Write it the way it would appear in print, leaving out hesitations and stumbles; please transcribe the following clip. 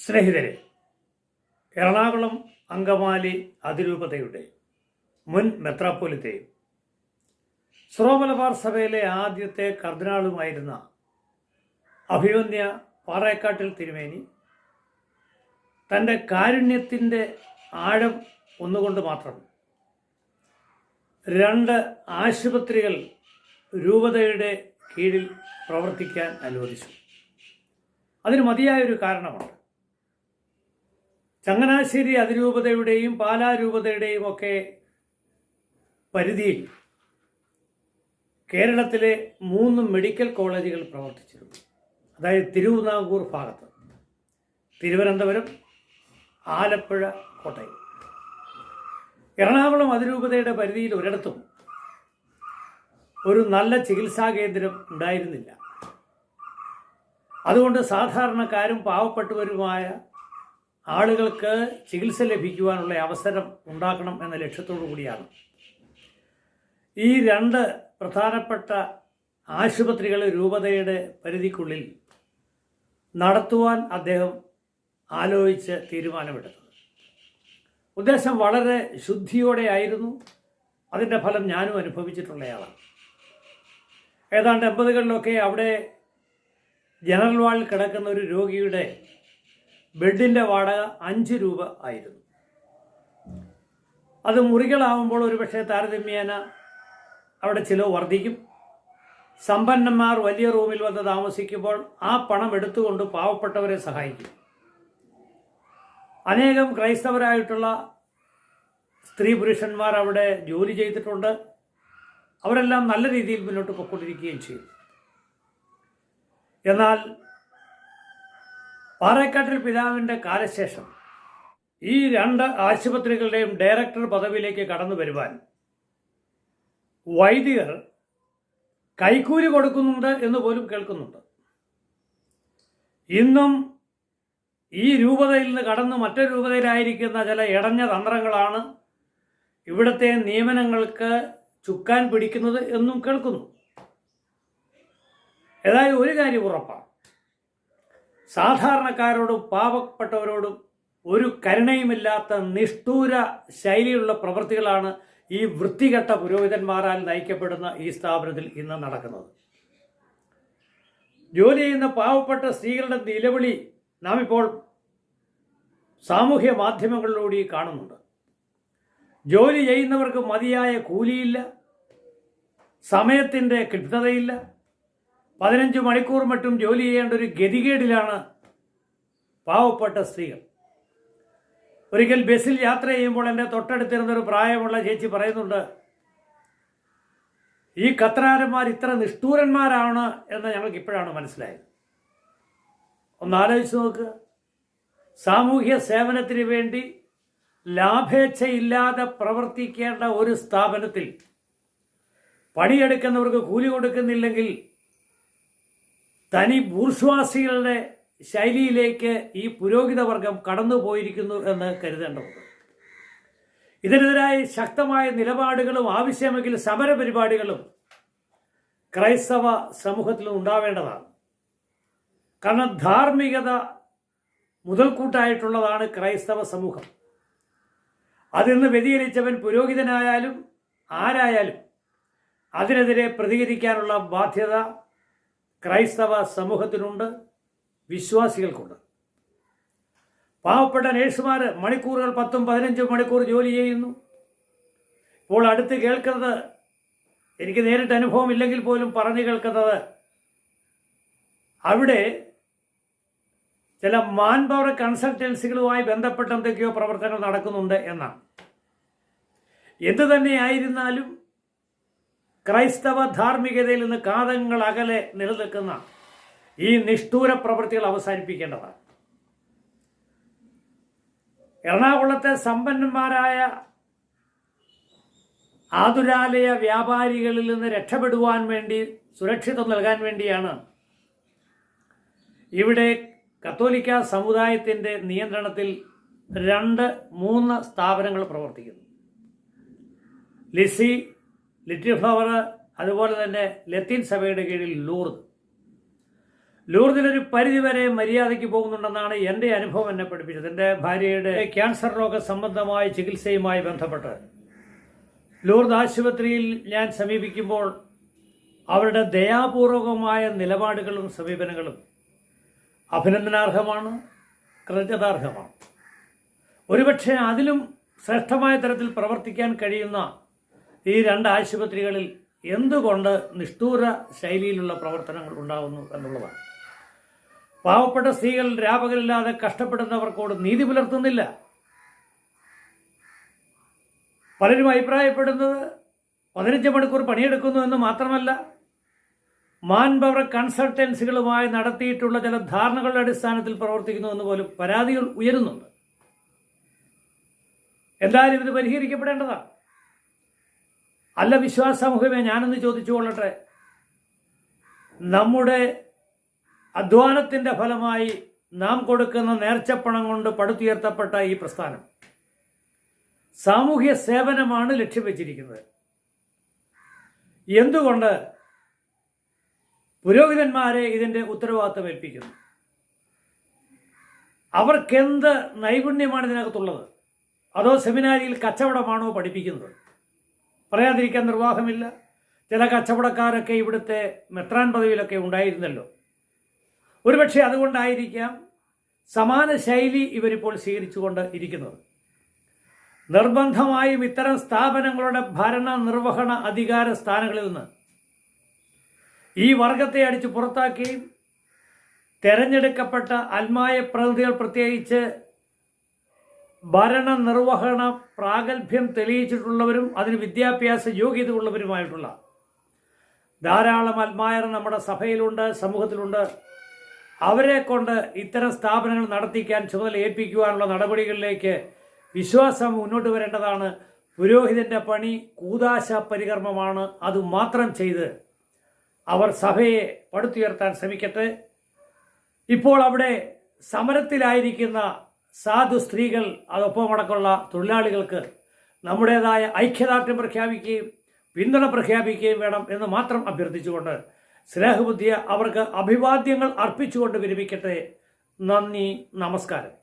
സ്നേഹിതരെ, എറണാകുളം അങ്കമാലി അതിരൂപതയുടെ മുൻ മെത്രാപ്പോലിത്തയും സിറോ-മലബാർ സഭയിലെ ആദ്യത്തെ കർദിനാളുമായിരുന്ന അഭിമന്യ പാറേക്കാട്ടിൽ തിരുമേനി തൻ്റെ കാരുണ്യത്തിൻ്റെ ആഴം ഒന്നുകൊണ്ട് മാത്രം 2 ആശുപത്രികൾ രൂപതയുടെ കീഴിൽ പ്രവർത്തിക്കാൻ അനുവദിച്ചു. അതിന് മതിയായൊരു കാരണമുണ്ട്. ചങ്ങനാശ്ശേരി അതിരൂപതയുടെയും പാലാ രൂപതയുടെയും ഒക്കെ പരിധിയിൽ കേരളത്തിലെ 3 മെഡിക്കൽ കോളേജുകൾ പ്രവർത്തിച്ചിരുന്നു. അതായത് തിരുവിതാംകൂർ ഭാഗത്ത് തിരുവനന്തപുരം, ആലപ്പുഴ, കോട്ടയം. എറണാകുളം അതിരൂപതയുടെ പരിധിയിൽ ഒരിടത്തും ഒരു നല്ല ചികിത്സാ കേന്ദ്രം ഉണ്ടായിരുന്നില്ല. അതുകൊണ്ട് സാധാരണക്കാരും പാവപ്പെട്ടവരുമായ ആളുകൾക്ക് ചികിത്സ ലഭിക്കുവാനുള്ള അവസരം ഉണ്ടാക്കണം എന്ന ലക്ഷ്യത്തോടു കൂടിയാണ് ഈ 2 പ്രധാനപ്പെട്ട ആശുപത്രികൾ രൂപതയുടെ പരിധിക്കുള്ളിൽ നടത്തുവാൻ അദ്ദേഹം ആലോചിച്ച് തീരുമാനമെടുത്തത്. ഉദ്ദേശം വളരെ ശുദ്ധിയോടെ ആയിരുന്നു. അതിൻ്റെ ഫലം ഞാനും അനുഭവിച്ചിട്ടുള്ളയാളാണ്. ഏതാണ്ട് 80കളിലൊക്കെ അവിടെ ജനറൽ വാർഡിൽ കിടക്കുന്ന ഒരു രോഗിയുടെ ബെഡിൻ്റെ വാടക 5 രൂപ ആയിരുന്നു. അത് മുറികളാവുമ്പോൾ ഒരുപക്ഷെ താരതമ്യേന അവിടെ ചിലവ് വർദ്ധിക്കും. സമ്പന്നന്മാർ വലിയ റൂമിൽ വന്ന് താമസിക്കുമ്പോൾ ആ പണം എടുത്തുകൊണ്ട് പാവപ്പെട്ടവരെ സഹായിക്കും. അനേകം ക്രൈസ്തവരായിട്ടുള്ള സ്ത്രീ പുരുഷന്മാർ അവിടെ ജോലി ചെയ്തിട്ടുണ്ട്. അവരെല്ലാം നല്ല രീതിയിൽ മുന്നോട്ട് പോയിക്കൊണ്ടിരിക്കുകയും ചെയ്യും. എന്നാൽ പാറേക്കാട്ടിൽ പിതാവിൻ്റെ കാലശേഷം ഈ 2 ആശുപത്രികളുടെയും ഡയറക്ടർ പദവിയിലേക്ക് കടന്നു വരുവാൻ വൈദികർ കൈക്കൂലി കൊടുക്കുന്നുണ്ട് എന്ന് പോലും കേൾക്കുന്നുണ്ട്. ഇന്നും ഈ രൂപതയിൽ നിന്ന് കടന്ന് മറ്റൊരു രൂപതയിലായിരിക്കുന്ന ചില ഇടഞ്ഞ തന്ത്രങ്ങളാണ് ഇവിടുത്തെ നിയമനങ്ങൾക്ക് ചുക്കാൻ പിടിക്കുന്നത് എന്നും കേൾക്കുന്നു. ഏതായാലും ഒരു കാര്യം ഉറപ്പാണ്, സാധാരണക്കാരോടും പാവപ്പെട്ടവരോടും ഒരു കരുണയുമില്ലാത്ത നിഷ്ഠൂര ശൈലിയുള്ള പ്രവൃത്തികളാണ് ഈ വൃത്തികെട്ട പുരോഹിതന്മാരാൽ നയിക്കപ്പെടുന്ന ഈ സ്ഥാപനത്തിൽ ഇന്ന് നടക്കുന്നത്. ജോലി ചെയ്യുന്ന പാവപ്പെട്ട സ്ത്രീകളുടെ നിലവിളി നാം ഇപ്പോൾ സാമൂഹ്യ മാധ്യമങ്ങളിലൂടെ കാണുന്നുണ്ട്. ജോലി ചെയ്യുന്നവർക്ക് മതിയായ കൂലിയില്ല, സമയത്തിൻ്റെ കൃത്യതയില്ല, 15 മണിക്കൂർ മറ്റും ജോലി ചെയ്യേണ്ട ഒരു ഗതികേടിലാണ് പാവപ്പെട്ട സ്ത്രീകൾ. ഒരിക്കൽ ബസ്സിൽ യാത്ര ചെയ്യുമ്പോൾ എൻ്റെ തൊട്ടടുത്തിരുന്നൊരു പ്രായമുള്ള ചേച്ചി പറയുന്നുണ്ട്, ഈ ഖത്തറാരന്മാർ ഇത്ര നിഷ്ഠൂരന്മാരാണ് എന്ന് ഞങ്ങൾക്ക് ഇപ്പോഴാണ് മനസ്സിലായത്. ഒന്ന് ആലോചിച്ച് നോക്കുക. സാമൂഹ്യ സേവനത്തിന് വേണ്ടി ലാഭേച്ഛയില്ലാതെ പ്രവർത്തിക്കേണ്ട ഒരു സ്ഥാപനത്തിൽ പണിയെടുക്കുന്നവർക്ക് കൂലി കൊടുക്കുന്നില്ലെങ്കിൽ തനി ബൂർഷ്വാസികളുടെ ശൈലിയിലേക്ക് ഈ പുരോഹിത വർഗം കടന്നുപോയിരിക്കുന്നു എന്ന് കരുതേണ്ടതുണ്ട്. ഇതിനെതിരായി ശക്തമായ നിലപാടുകളും ആവശ്യമെങ്കിൽ സമരപരിപാടികളും ക്രൈസ്തവ സമൂഹത്തിൽ ഉണ്ടാവേണ്ടതാണ്. കാരണം ധാർമ്മികത മുതൽക്കൂട്ടായിട്ടുള്ളതാണ് ക്രൈസ്തവ സമൂഹം. അതിൽ നിന്ന് വ്യതിചലിച്ചവൻ പുരോഹിതനായാലും ആരായാലും അതിനെതിരെ പ്രതികരിക്കാനുള്ള ബാധ്യത ക്രൈസ്തവ സമൂഹത്തിനുണ്ട്, വിശ്വാസികൾക്കുണ്ട്. പാവപ്പെട്ട നേഴ്സുമാർ മണിക്കൂറുകൾ 10-15 മണിക്കൂർ ജോലി ചെയ്യുന്നു. ഇപ്പോൾ അടുത്ത് കേൾക്കുന്നത്, എനിക്ക് നേരിട്ട് അനുഭവം ഇല്ലെങ്കിൽ പോലും പറഞ്ഞു കേൾക്കുന്നത്, അവിടെ ചില മാൻ പവർ കൺസൾട്ടൻസികളുമായി ബന്ധപ്പെട്ട എന്തൊക്കെയോ പ്രവർത്തനങ്ങൾ നടക്കുന്നുണ്ട് എന്നാണ്. എന്തു തന്നെയായിരുന്നാലും ക്രൈസ്തവ ധാർമ്മികതയിൽ നിന്ന് കാതങ്ങൾ അകലെ നിലനിൽക്കുന്ന ഈ നിഷ്ഠൂര പ്രവൃത്തികൾ അവസാനിപ്പിക്കേണ്ടതാണ്. എറണാകുളത്തെ സമ്പന്നന്മാരായ ആതുരാലയ വ്യാപാരികളിൽ നിന്ന് രക്ഷപ്പെടുവാൻ വേണ്ടി, സുരക്ഷിതം നൽകാൻ വേണ്ടിയാണ് ഇവിടെ കത്തോലിക്ക സമുദായത്തിൻ്റെ നിയന്ത്രണത്തിൽ 2-3 സ്ഥാപനങ്ങൾ പ്രവർത്തിക്കുന്നു. ലിസി, ലിറ്റിൽ ഫ്ലവർ, അതുപോലെ തന്നെ ലത്തീൻ സഭയുടെ കീഴിൽ ലൂർദ്. ലൂർദിലൊരു പരിധിവരെ മര്യാദയ്ക്ക് പോകുന്നുണ്ടെന്നാണ് എൻ്റെ അനുഭവം എന്നെ പഠിപ്പിച്ചത്. എൻ്റെ ഭാര്യയുടെ ക്യാൻസർ രോഗ സംബന്ധമായ ചികിത്സയുമായി ബന്ധപ്പെട്ട് ലൂർദ് ആശുപത്രിയിൽ ഞാൻ സമീപിക്കുമ്പോൾ അവരുടെ ദയാപൂർവകമായ നിലപാടുകളും സമീപനങ്ങളും അഭിനന്ദനാർഹമാണ്, കൃതജ്ഞതാർഹമാണ്. ഒരുപക്ഷെ അതിലും ശ്രേഷ്ഠമായ തരത്തിൽ പ്രവർത്തിക്കാൻ കഴിയുന്ന ഈ രണ്ട് ആശുപത്രികളിൽ എന്തുകൊണ്ട് നിഷ്ഠൂര ശൈലിയിലുള്ള പ്രവർത്തനങ്ങൾ ഉണ്ടാകുന്നു എന്നുള്ളതാണ്. പാവപ്പെട്ട സ്ത്രീകൾ രാപകലില്ലാതെ കഷ്ടപ്പെടുന്നവർക്കോട് നീതി പുലർത്തുന്നില്ല. പലരും അഭിപ്രായപ്പെടുന്നത് 15 മണിക്കൂർ പണിയെടുക്കുന്നു എന്ന് മാത്രമല്ല, മാൻ പവർ കൺസൾട്ടൻസികളുമായി നടത്തിയിട്ടുള്ള ചില ധാരണകളുടെ അടിസ്ഥാനത്തിൽ പ്രവർത്തിക്കുന്നു എന്ന് പോലും പരാതികൾ ഉയരുന്നുണ്ട്. എന്തായാലും ഇത് പരിഹരിക്കപ്പെടേണ്ടതാണ്. അല്ല വിശ്വാസ സമൂഹമേ, ഞാനൊന്ന് ചോദിച്ചു കൊള്ളട്ടെ, നമ്മുടെ അധ്വാനത്തിൻ്റെ ഫലമായി നാം കൊടുക്കുന്ന നേർച്ചപ്പണം കൊണ്ട് പടുത്തുയർത്തപ്പെട്ട ഈ പ്രസ്ഥാനം സാമൂഹ്യ സേവനമാണ് ലക്ഷ്യം വെച്ചിരിക്കുന്നത്. എന്തുകൊണ്ട് പുരോഹിതന്മാരെ ഇതിൻ്റെ ഉത്തരവാദിത്വം ഏൽപ്പിക്കുന്നു? അവർക്കെന്ത് നൈപുണ്യമാണ് ഇതിനകത്തുള്ളത്? അതോ സെമിനാരിയിൽ കച്ചവടമാണോ പഠിപ്പിക്കുന്നത്? പറയാതിരിക്കാൻ നിർവാഹമില്ല. ചില കച്ചവടക്കാരൊക്കെ ഇവിടുത്തെ മെത്രാൻ പദവിയിലൊക്കെ ഉണ്ടായിരുന്നല്ലോ. ഒരുപക്ഷെ അതുകൊണ്ടായിരിക്കാം സമാന ശൈലി ഇവരിപ്പോൾ സ്വീകരിച്ചുകൊണ്ട് ഇരിക്കുന്നത്. നിർബന്ധമായും ഇത്തരം സ്ഥാപനങ്ങളുടെ ഭരണ നിർവഹണ അധികാര സ്ഥാനങ്ങളിൽ നിന്ന് ഈ വർഗത്തെ അടിച്ച് പുറത്താക്കുകയും തെരഞ്ഞെടുക്കപ്പെട്ട ആത്മായ പ്രതിനിധികൾ, പ്രത്യേകിച്ച് ഭരണ നിർവഹണ പ്രാഗൽഭ്യം തെളിയിച്ചിട്ടുള്ളവരും അതിന് വിദ്യാഭ്യാസ യോഗ്യത ഉള്ളവരുമായിട്ടുള്ള ധാരാളം ആത്മായർ നമ്മുടെ സഭയിലുണ്ട്, സമൂഹത്തിലുണ്ട്. അവരെ കൊണ്ട് ഇത്തരം സ്ഥാപനങ്ങൾ നടത്തിക്കാൻ ചുമതല ഏൽപ്പിക്കുവാനുള്ള നടപടികളിലേക്ക് വിശ്വാസം മുന്നോട്ട് വരേണ്ടതാണ്. പുരോഹിതൻ്റെ പണി കൂദാശ പരികർമ്മമാണ്. അതുമാത്രം ചെയ്ത് അവർ സഭയെ പടുത്തുയർത്താൻ ശ്രമിക്കട്ടെ. ഇപ്പോൾ അവിടെ സമരത്തിലായിരിക്കുന്ന സാധു സ്ത്രീകൾ, അതൊപ്പമടക്കമുള്ള തൊഴിലാളികൾക്ക് നമ്മുടേതായ ഐക്യദാർഢ്യം പ്രഖ്യാപിക്കുകയും പിന്തുണ പ്രഖ്യാപിക്കുകയും വേണം എന്ന് മാത്രം അഭ്യർത്ഥിച്ചുകൊണ്ട് സ്നേഹബുദ്ധിയെ അവർക്ക് അഭിവാദ്യങ്ങൾ അർപ്പിച്ചുകൊണ്ട് വിരമിക്കട്ടെ. നന്ദി, നമസ്കാരം.